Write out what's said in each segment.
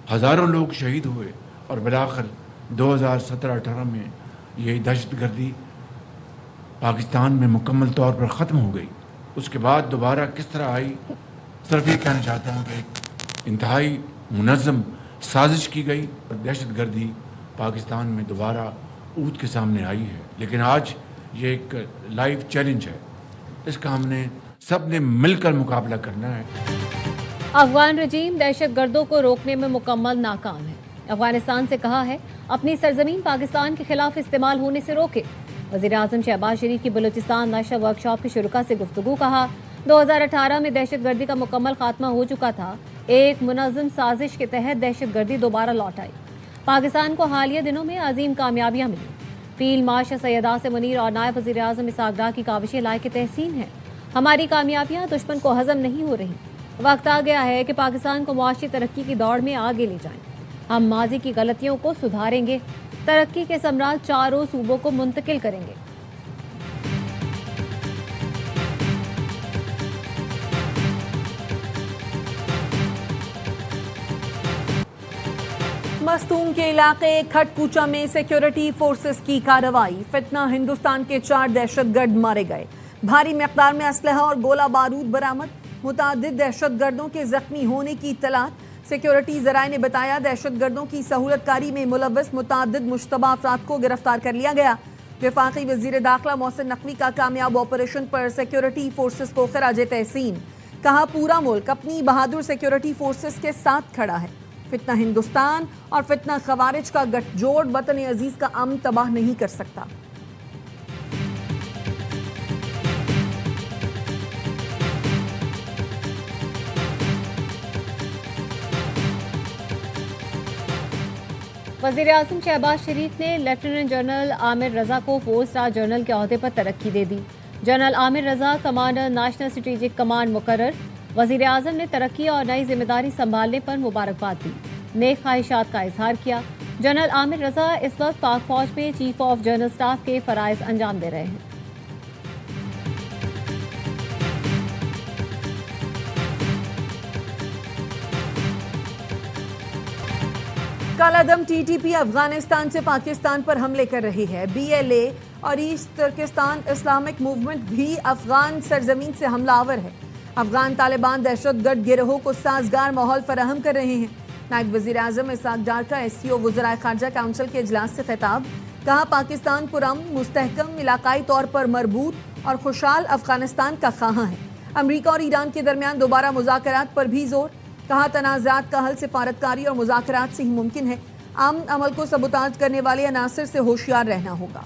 हज़ारों लोग शहीद हुए और बिलाखिर 2017-18 में ये दहशत गर्दी पाकिस्तान में मुकम्मल तौर पर ख़त्म हो गई। उसके बाद दोबारा किस तरह आई, सिर्फ ये कहना चाहता हूँ कि इंतहाई मुनज़्ज़म साजिश की गई और दहशत गर्दी पाकिस्तान में दोबारा ऊद के सामने आई है। लेकिन आज ये एक लाइव चैलेंज है, इसका हमने सब ने मिलकर मुकाबला करना है। अफगान रजीम दहशत गर्दों को रोकने में मुकम्मल नाकाम है। अफगानिस्तान से कहा है अपनी सरजमीन पाकिस्तान के खिलाफ इस्तेमाल होने से रोके। वज़ीर-ए-आज़म शहबाज शरीफ की बलूचिस्तान नशर वर्कशॉप की शुरुका से गुफ्तगू। कहा 2018 में दहशत गर्दी का मुकम्मल खात्मा हो चुका था। एक मुनज़्ज़म साजिश के तहत दहशत गर्दी दोबारा लौट आई। पाकिस्तान को हालिया दिनों में अजीम कामयाबियां मिली। फील्ड मार्शल सैयद आसिम मुनीर और नायब वज़ीर-ए-आज़म इसहाक़ डार की काविशें लायक तहसीन हैं। हमारी कामयाबियां दुश्मन को हजम नहीं हो रही। वक्त आ गया है कि पाकिस्तान को मुआशी तरक्की की दौड़ में आगे ले जाएं। हम माजी की गलतियों को सुधारेंगे, तरक्की के सम्राट चारों सूबों को मुंतकिल करेंगे। मस्तूम के इलाके खटकूचा में सिक्योरिटी फोर्सेस की कार्रवाई। फितना, हिंदुस्तान के 4 दहशतगर्द मारे गए। भारी मिकदार में असलहा और गोला बारूद बरामद। मुतादिद दहशतगर्दों के जख्मी होने की इत्तलात। सिक्योरिटी जराए ने बताया दहशतगर्दों की सहूलतकारी में मुलव्वस मुतादिद मुश्तबा अफराद को गिरफ्तार कर लिया गया। वफाकी वजीर दाखिला मोहसिन नकवी का कामयाब ऑपरेशन पर सिक्योरिटी फोर्सेस को खराज तहसीन। कहा पूरा मुल्क अपनी बहादुर सिक्योरिटी फोर्सेस के साथ खड़ा है। फितना हिंदुस्तान और फितना खवारिज का गठजोड़ वतन अजीज का अमन तबाह नहीं कर सकता। वज़ीर-ए-आज़म शहबाज शरीफ ने लेफ्टिनेंट जनरल आमिर रजा को 4 स्टार जनरल के ओहदे पर तरक्की दे दी। जनरल आमिर रजा कमांडर नेशनल स्ट्रेटेजिक कमांड मुकर्रर। वज़ीर-ए-आज़म ने तरक्की और नई जिम्मेदारी संभालने पर मुबारकबाद दी, नेक ख्वाहिशात का इजहार किया। जनरल आमिर रजा इस वक्त पाक फौज में चीफ ऑफ जनरल स्टाफ के फराइज अंजाम दे रहे हैं। कालादम टीटीपी अफगानिस्तान से पाकिस्तान पर हमले कर रही है। बीएलए और ईस्ट तुर्किस्तान इस्लामिक मूवमेंट भी अफगान सरजमीन से हमलावर है। अफगान तालिबान दहशतगर्द गिरोहों को साजगार माहौल फराहम कर रहे हैं। नायब वज़ीर-ए-आज़म इसहाक़ डार का एससीओ वज़राए ख़ारजा काउंसिल के इजलास से खिताब। कहा पाकिस्तान पुरअमन, मुस्तहकम, इलाकाई तौर पर मरबूत और खुशहाल अफगानिस्तान का ख़्वाहां है। अमरीका और ईरान के दरमियान दोबारा मुज़ाकरात पर भी जोर। कहा तनाज़ात का हल सिफारतकारी और मुज़ाकरात से ही मुमकिन है। अमन अमल को सबूताज करने वाले अनासर से होशियार रहना होगा।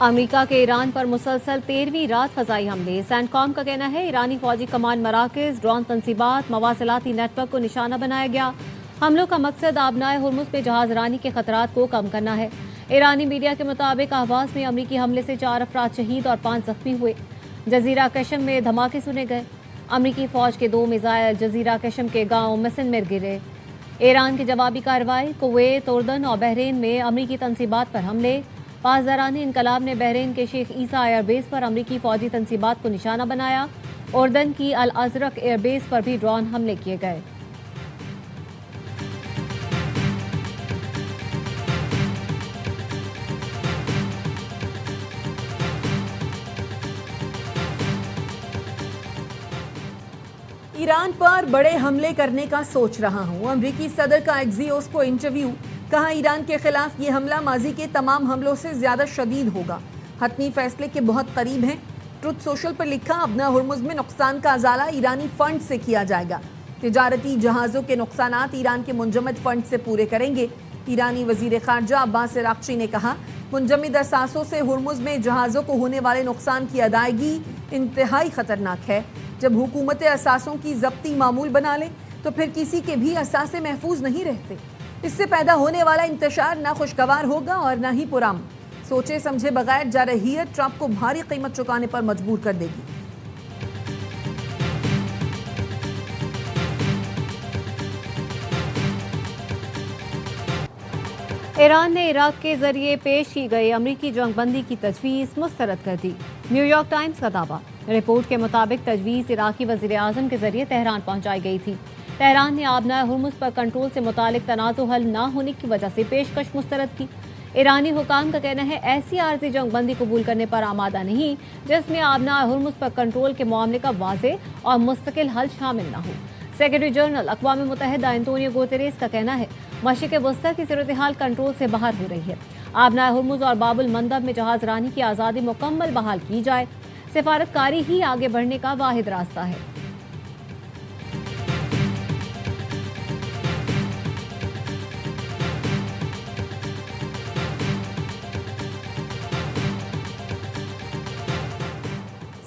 अमेरिका के ईरान पर मुसलसल 13वीं रात फ़ज़ाई हमले। सैंडकॉम का कहना है ईरानी फौजी कमांड मराकज़, ड्रोन तंसीबात, मवासिलाती नेटवर्क को निशाना बनाया गया। हमलों का मकसद आबनाए हुर्मुज़ पे जहाज़ रानी के खतरात को कम करना है। ईरानी मीडिया के मुताबिक अहवाज़ में अमरीकी हमले से 4 अफराद शहीद और 5 जख्मी हुए। जजीरा कशम में धमाके सुने गए। अमरीकी फ़ौज के 2 मिसाइल जजीरा कशम के गांव मिसन में गिरे। ईरान की जवाबी कार्रवाई। कुवैत, उर्दन और बहरीन में अमरीकी तंसीबात पर हमले। पासदारान इनकलाब ने बहरीन के शेख ईसा एयरबेस पर अमरीकी फ़ौजी तंसीबात को निशाना बनाया। उर्दन की अल अज़रक एयरबेस पर भी ड्रोन हमले किए गए। ईरान पर बड़े हमले करने का सोच रहा हूं। अमरीकी सदर का एक्सियोस को इंटरव्यू। कहा ईरान के खिलाफ ये हमला माजी के तमाम हमलों से ज्यादा शदीद होगा। हतमी फैसले के बहुत करीब हैं। ट्रुथ सोशल पर लिखा अपना हुर्मुज़ में नुकसान का अजाला ईरानी फंड से किया जाएगा। तिजारती जहाज़ों के नुकसानात ईरान के मुंजमद फंड से पूरे करेंगे। ईरानी वजीर खारजा अब्बास अराक्ची ने कहा मुंजमद असासों से हुर्मुज़ में जहाज़ों को होने वाले नुकसान की अदायगी इंतहाई खतरनाक है। जब हुकूमतें असासों की जब्ती मामूल बना ले तो फिर किसी के भी असासे महफूज नहीं रहते। इससे पैदा होने वाला इंतशार ना खुशगवार होगा और ना ही पुरअमन। सोचे समझे बगैर जारहियत ट्रंप को भारी कीमत चुकाने पर मजबूर कर देगी। ईरान ने इराक के जरिए पेश की गई अमरीकी जंगबंदी की तजवीज़ मुस्तरद कर दी। न्यूयॉर्क टाइम्स का दावा। रिपोर्ट के मुताबिक तजवीज़ इराकी वज़ीर आज़म के जरिए तेहरान पहुंचाई गई थी। तेहरान ने आबना हुर्मुज़ पर कंट्रोल से मुतालिक तनाज़ु हल न होने की वजह से पेशकश मुस्तरद की। ईरानी हुकाम का कहना है ऐसी आर्जी जंगबंदी कबूल करने पर आमादा नहीं जिसमें आबना हुर्मुज़ पर कंट्रोल के मामले का वाज़े और मुस्तकिल हल शामिल न हो। सेक्रेटरी जनरल अक़वाम मुत्तहिदा एंटोनियो गुतेरेस का कहना है मशरिक़ वस्ता की सूरत हाल कंट्रोल से बाहर हो रही है। आबना हुर्मुज़ और बाबुल मंदब में जहाज रानी की आज़ादी मुकम्मल बहाल की जाए। सिफारतकारी ही आगे बढ़ने का वाहिद रास्ता है।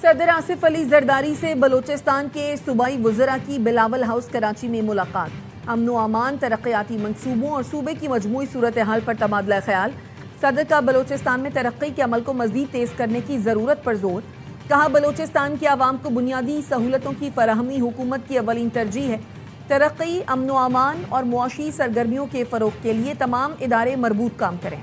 सदर आसिफ अली जरदारी से बलोचिस्तान के सूबाई वज़रा की बिलावल हाउस कराची में मुलाकात। अमन व अमान, तरक्याती मंसूबों और सूबे की मजमूई सूरत हाल पर तबादला ख्याल। सदर का बलोचिस्तान में तरक्की के अमल को मज़ीद तेज़ करने की ज़रूरत पर जोर। कहा बलोचिस्तान की आवाम को बुनियादी सहूलतों की फराहमी हुकूमत की अवलीन तरजीह है। तरक्की, अमन व अमान और मुआशी सरगर्मियों के फ़रोग़ के लिए तमाम इदारे मरबूत काम करें।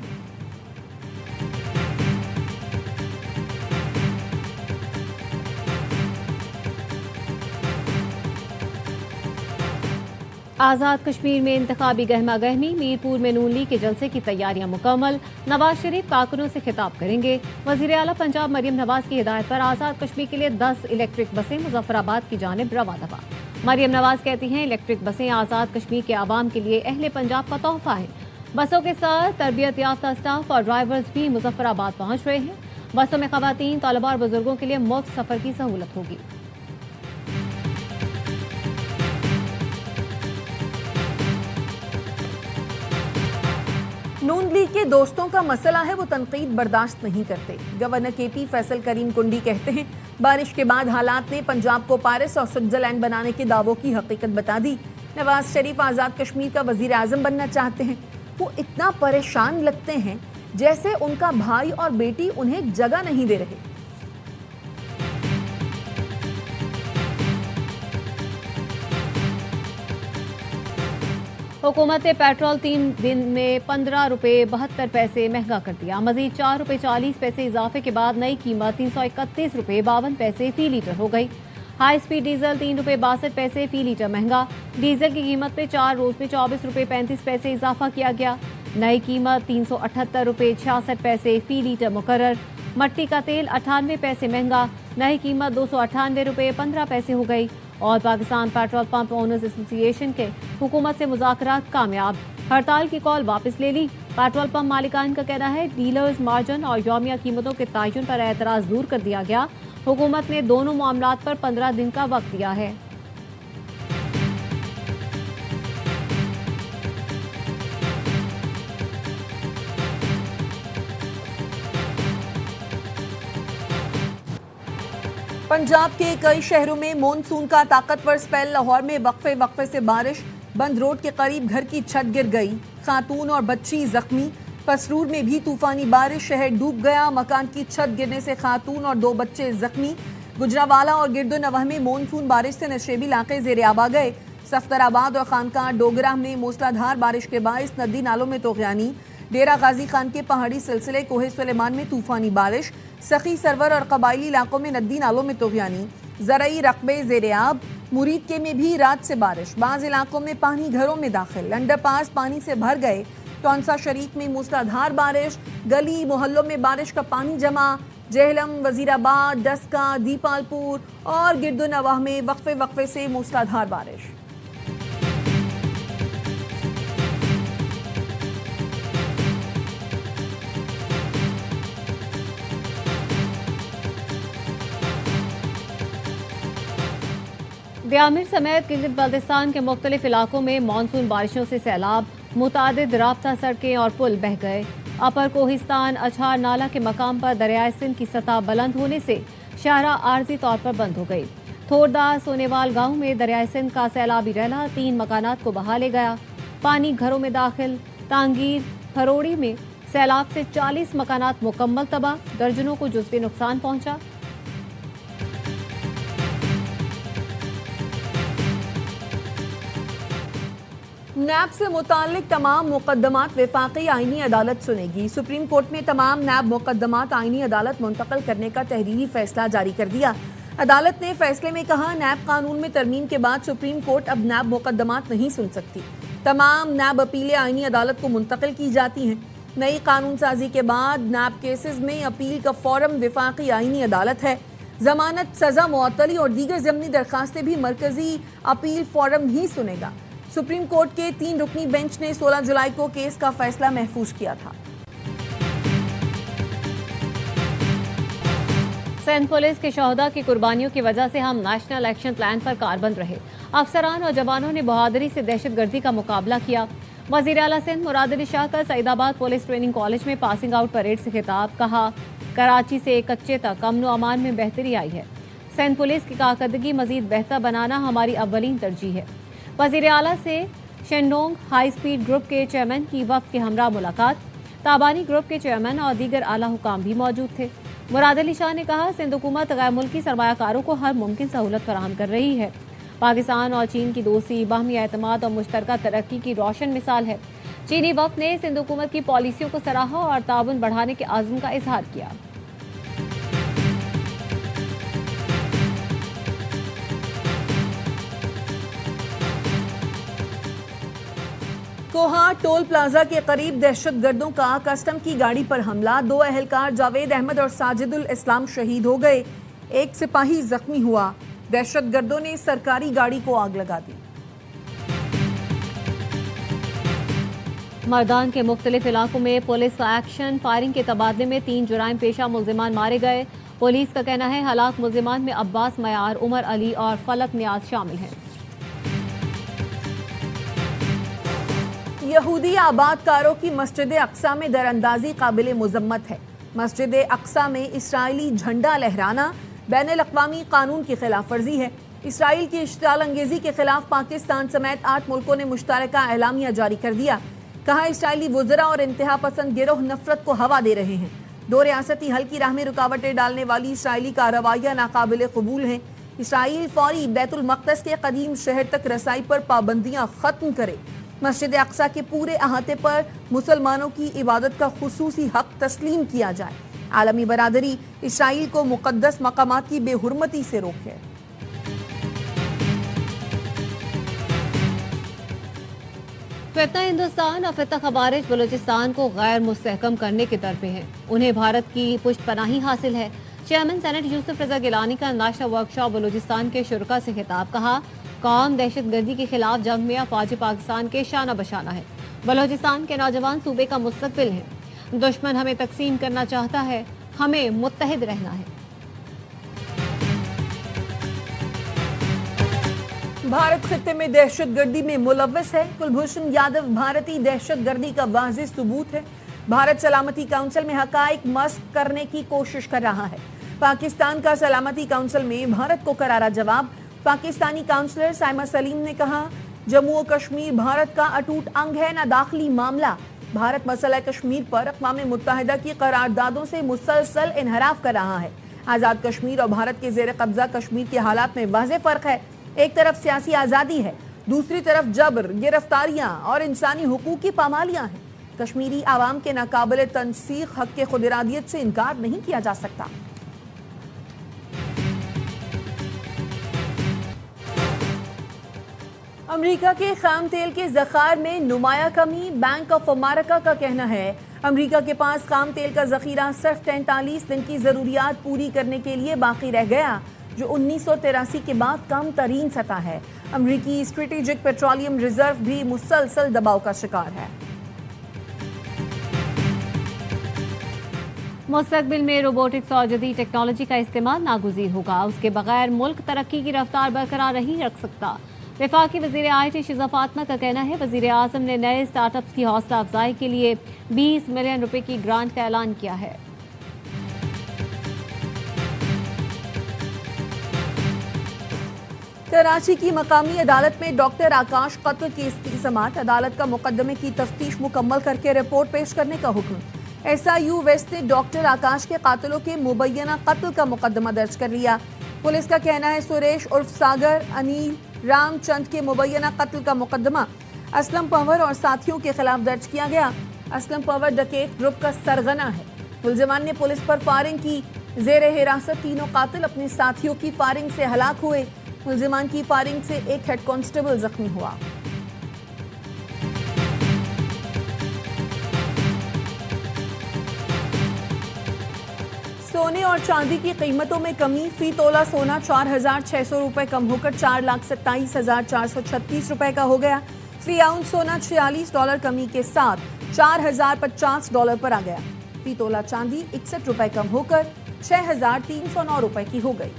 आज़ाद कश्मीर में इंतखाबी गहमा गहमी। मीरपुर में नून लीग के जलसे की तैयारियां मुकम्मल। नवाज शरीफ कारकुनों से खिताब करेंगे। वज़ीर आला पंजाब मरियम नवाज की हिदायत पर आज़ाद कश्मीर के लिए 10 इलेक्ट्रिक बसें मुजफ्फराबाद की जानिब रवा दफा। मरियम नवाज कहती हैं इलेक्ट्रिक बसें आज़ाद कश्मीर के आवाम के लिए अहले पंजाब का तोहफा है। बसों के साथ तरबियत याफ्ता स्टाफ और ड्राइवर्स भी मुजफ्फराबाद पहुँच रहे हैं। बसों में ख़वातीन, तलबा और बुजुर्गों के लिए मुफ्त सफ़र की सहूलत होगी। नून लीग के दोस्तों का मसला है वो तनकीद बर्दाश्त नहीं करते। गवर्नर केपी फैसल करीम कुंडी कहते हैं बारिश के बाद हालात ने पंजाब को पेरिस और स्विट्जरलैंड बनाने के दावों की हकीकत बता दी। नवाज शरीफ आज़ाद कश्मीर का वजीर आज़म बनना चाहते हैं। वो इतना परेशान लगते हैं जैसे उनका भाई और बेटी उन्हें जगह नहीं दे रहे। हुकूमत ने पेट्रोल 3 दिन में 15 रुपये 72 पैसे महंगा कर दिया। मजीद 4 रुपये 40 पैसे इजाफे के बाद नई कीमत 331 रुपये 52 पैसे फी लीटर हो गई। हाई स्पीड डीजल 3 रुपये 62 पैसे फी लीटर महंगा। डीजल की कीमत में 4 रोज में 24 रुपये 35 पैसे इजाफा किया गया। नई कीमत 378 रुपये 66 पैसे फी लीटर मुकर्रर। मट्टी का तेल 98 पैसे महंगा। नई कीमत 298 रुपये 15 पैसे हो गई। और Pakistan petrol pump owners association के हुकूमत से मुज़ाकरात कामयाब। हड़ताल की कॉल वापस ले ली। पेट्रोल पंप मालिकान का कहना है डीलर्स मार्जिन और यौमिया कीमतों के तयन पर एतराज़ दूर कर दिया गया। हुकूमत ने दोनों मामलात पर 15 दिन का वक्त दिया है। पंजाब के कई शहरों में मॉनसून का ताकतवर स्पेल। लाहौर में वक्फे वक्फे से बारिश। बंद रोड के करीब घर की छत गिर गई। खातून और बच्ची जख्मी। पसरूर में भी तूफानी बारिश, शहर डूब गया। मकान की छत गिरने से खातून और 2 बच्चे जख्मी। गुजरावाला और गिरदोनवाह में मॉनसून बारिश से नशेबी इलाके ज़ेर-ए-आब आ गए। सफ्तराबाद और खानका डोगरा में मूसलाधार बारिश के बायस नदी नालों में तोग़यानी। डेरा गाजी खान के पहाड़ी सिलसिले कोहे सुलेमान में तूफानी बारिश। सखी सरवर और कबायली इलाकों में नदी नालों में तोग़यानी। ज़रई रकबे ज़ेर-ए-आब। मुरीद के में भी रात से बारिश। बाज़ इलाकों में पानी घरों में दाखिल। अंडरपास पानी से भर गए। टौंसा शरीफ में मूसलाधार बारिश। गली मोहल्लों में बारिश का पानी जमा। जेहलम, वजीराबाद, डस्का, दीपालपुर और गिरदोनवाह में वक्फे वक्फे से मूसलाधार बारिश। दियामिर समेत गिलगित बल्तिस्तान के मुख्तलिफ इलाकों में मानसून बारिशों से सैलाब। मुतादिद राब्ता सड़कें और पुल बह गए। अपर कोहिस्तान अछार नाला के मकाम पर दरियाए सिंध की सतह बुलंद होने से शाहरा आर्जी तौर पर बंद हो गई। थोरदा सोनेवाल गांव में दरियाए सिंध का सैलाबी रैला 3 मकानात को बहा ले गया। पानी घरों में दाखिल। तांगीर फरोड़ी में सैलाब से 40 मकानात मुकम्मल तबाह। दर्जनों को जुज़वी नुकसान पहुंचा। نیب سے متعلق تمام مقدمات وفاقی آئینی عدالت سنے گی۔ سپریم کورٹ نے تمام نیب مقدمات آئینی عدالت منتقل کرنے کا تحریری فیصلہ جاری کر دیا۔ عدالت نے فیصلے میں کہا، نیب قانون میں ترمیم کے بعد سپریم کورٹ اب نیب مقدمات نہیں سن سکتی۔ تمام نیب اپیلیں آئینی عدالت کو منتقل کی جاتی ہیں۔ نئی قانون سازی کے بعد نیب کیسز میں اپیل کا فورم وفاقی آئینی عدالت ہے۔ ضمانت، سزا معطلی اور دیگر ضمنی درخواستیں بھی مرکزی اپیل فورم ہی سنے گا۔ سپریم کورٹ کے 3 رکنی بینچ نے 16 جولائی کو کیس کا فیصلہ محفوظ کیا تھا۔ سندھ پولیس کے شہداء کی قربانیوں کی وجہ سے ہم نیشنل ایکشن پلان پر کاربند رہے۔ افسران اور جوانوں نے بہادری سے دہشت گردی کا مقابلہ کیا۔ وزیر اعلیٰ سندھ مراد علی شاہ کا سعید آباد پولیس ٹریننگ کالج میں پاسنگ آؤٹ پریڈ سے خطاب، کہا کراچی سے کچے تک امن و امان میں بہتری آئی ہے۔ سندھ پولیس کی کارکردگی مزید بہتر بنانا ہماری اولین ترجیح ہے۔ وزیر اعلیٰ سے شینڈونگ ہائی سپیڈ گروپ کے چیئرمین کی وفد کے ہمراہ ملاقات۔ تابانی گروپ کے چیئرمین اور دیگر اعلیٰ حکام بھی موجود تھے۔ مراد علی شاہ نے کہا، سندھ حکومت غیر ملکی سرمایہ کاروں کو ہر ممکن سہولت فراہم کر رہی ہے۔ پاکستان اور چین کی دوستی باہمی اعتماد اور مشترکہ ترقی کی روشن مثال ہے۔ چینی وفد نے سندھ حکومت کی پالیسیوں کو سراہا اور تعاون بڑھانے کے عزم کا اظہار کیا۔ کوہا ٹول پلازا کے قریب دہشت گردوں کا کسٹم کی گاڑی پر حملہ، 2 اہلکار جاوید احمد اور ساجد الاسلام شہید ہو گئے، 1 سپاہی زخمی ہوا۔ دہشت گردوں نے سرکاری گاڑی کو آگ لگا دی۔ مردان کے مختلف علاقوں میں پولیس کا ایکشن، فائرنگ کے تبادلے میں 3 جرائم پیشہ ملزمان مارے گئے۔ پولیس کا کہنا ہے ہلاک ملزمان میں عباس معیار، عمر علی اور فلک نیاز شامل ہیں۔ یہودی آباد کاروں کی مسجد اقصیٰ میں دراندازی قابل مذمت ہے۔ مسجد اقصیٰ میں اسرائیلی جھنڈا لہرانا بین الاقوامی قانون کی خلاف ورزی ہے۔ اسرائیل کی اشتعال انگیزی کے خلاف پاکستان سمیت 8 ملکوں نے مشترکہ اعلامیہ جاری کر دیا۔ کہا اسرائیلی وزراء اور انتہا پسند گروہ نفرت کو ہوا دے رہے ہیں۔ 2 ریاستی حل کی راہ میں رکاوٹیں ڈالنے والی اسرائیلی کارروائیاں ناقابل قبول ہیں۔ اسرائیل فوری بیت المقدس کے قدیم شہر تک رسائی پر پابندیاں ختم کرے۔ مسجد اقصیٰ کے پورے احاطے پر مسلمانوں کی عبادت کا خصوصی حق تسلیم کیا جائے۔ عالمی برادری اسرائیل کو مقدس مقامات کی بے حرمتی سے روکے۔ فتنہ ہندوستان اور فتنہ خوارج بلوچستان کو غیر مستحکم کرنے کے طرفے ہیں، انہیں بھارت کی پشت پناہی حاصل ہے۔ چیئرمین سینٹ یوسف رضا گیلانی کا نیشنل ورکشاپ بلوچستان کے شرکاء سے خطاب، کہا قوم دہشت گردی کے خلاف جنگ میں افواج پاکستان کے شانہ بشانہ ہے۔ بلوچستان کے نوجوان صوبے کا مستقبل ہیں۔ دشمن ہمیں تقسیم کرنا چاہتا ہے، ہمیں متحد رہنا ہے۔ بھارت خطے میں دہشت گردی میں ملوث ہے، کلبھوشن یادو بھارتی دہشت گردی کا واضح ثبوت ہے۔ بھارت سلامتی کونسل میں حقائق مسخ کرنے کی کوشش کر رہا ہے۔ پاکستان کا سلامتی کونسل میں بھارت کو کرارا جواب۔ پاکستانی کونسلر سائمہ سلیم نے کہا، جموں و کشمیر بھارت کا اٹوٹ انگ ہے، نہ داخلی معاملہ۔ بھارت مسئلہ کشمیر پر اقوام متحدہ کی قراردادوں سے مسلسل انحراف کر رہا ہے۔ آزاد کشمیر اور بھارت کے زیر قبضہ کشمیر کے حالات میں واضح فرق ہے۔ ایک طرف سیاسی آزادی ہے، دوسری طرف جبر، گرفتاریاں اور انسانی حقوق کی پامالیاں ہیں۔ کشمیری عوام کے ناقابل تنسیق حق کے خود ارادیت سے انکار نہیں کیا جا سکتا۔ امریکہ کے خام تیل کے ذخائر میں نمایاں کمی، بینک آف امریکہ کا کہنا ہے امریکہ کے پاس خام تیل کا ذخیرہ صرف 43 دن کی ضروریات پوری کرنے کے لیے باقی رہ گیا، جو 1983 کے بعد کم ترین سطح ہے۔ امریکی اسٹریٹجک پیٹرولیم ریزرو بھی مسلسل دباؤ کا شکار ہے۔ مستقبل میں روبوٹکس اور جدید ٹیکنالوجی کا استعمال ناگزیر ہوگا، اس کے بغیر ملک ترقی کی رفتار برقرار نہیں رکھ سکتا۔ وفاقی وزیر آئی ٹی شیزہ فاطمہ کا کہنا ہے وزیر اعظم نے نئے اسٹارٹ اپس کی حوصلہ افزائی کے لیے 20 ملین روپے کی گرانٹ کا اعلان کیا ہے۔ کراچی کی مقامی عدالت میں ڈاکٹر آکاش قتل کیس کی سماعت، عدالت کا مقدمے کی تفتیش مکمل کر کے رپورٹ پیش کرنے کا حکم۔ ایس آئی یو ویسٹ نے ڈاکٹر آکاش کے قاتلوں کے مبینہ قتل کا مقدمہ درج کر لیا۔ پولیس کا کہنا ہے سریش عرف ساگر، انیل، رام چند کے مبینہ قتل کا مقدمہ اسلم پنور اور ساتھیوں کے خلاف درج کیا گیا۔ اسلم پنور ڈکیت گروپ کا سرغنہ ہے۔ ملزمان نے پولیس پر فائرنگ کی۔ زیر حراست تینوں قاتل اپنے ساتھیوں کی فائرنگ سے ہلاک ہوئے۔ ملزمان کی فائرنگ سے ایک ہیڈ کانسٹیبل زخمی ہوا۔ سونے اور چاندی کی قیمتوں میں کمی۔ فی تولہ سونا 4,600 روپے کم ہو کر 4,27,436 روپے کا ہو گیا۔ فی اونس سونا $46 کمی کے ساتھ $4,050 پر آ گیا۔ فی تولہ چاندی 61 روپے کم ہو کر 6,309 روپے کی ہو گئی۔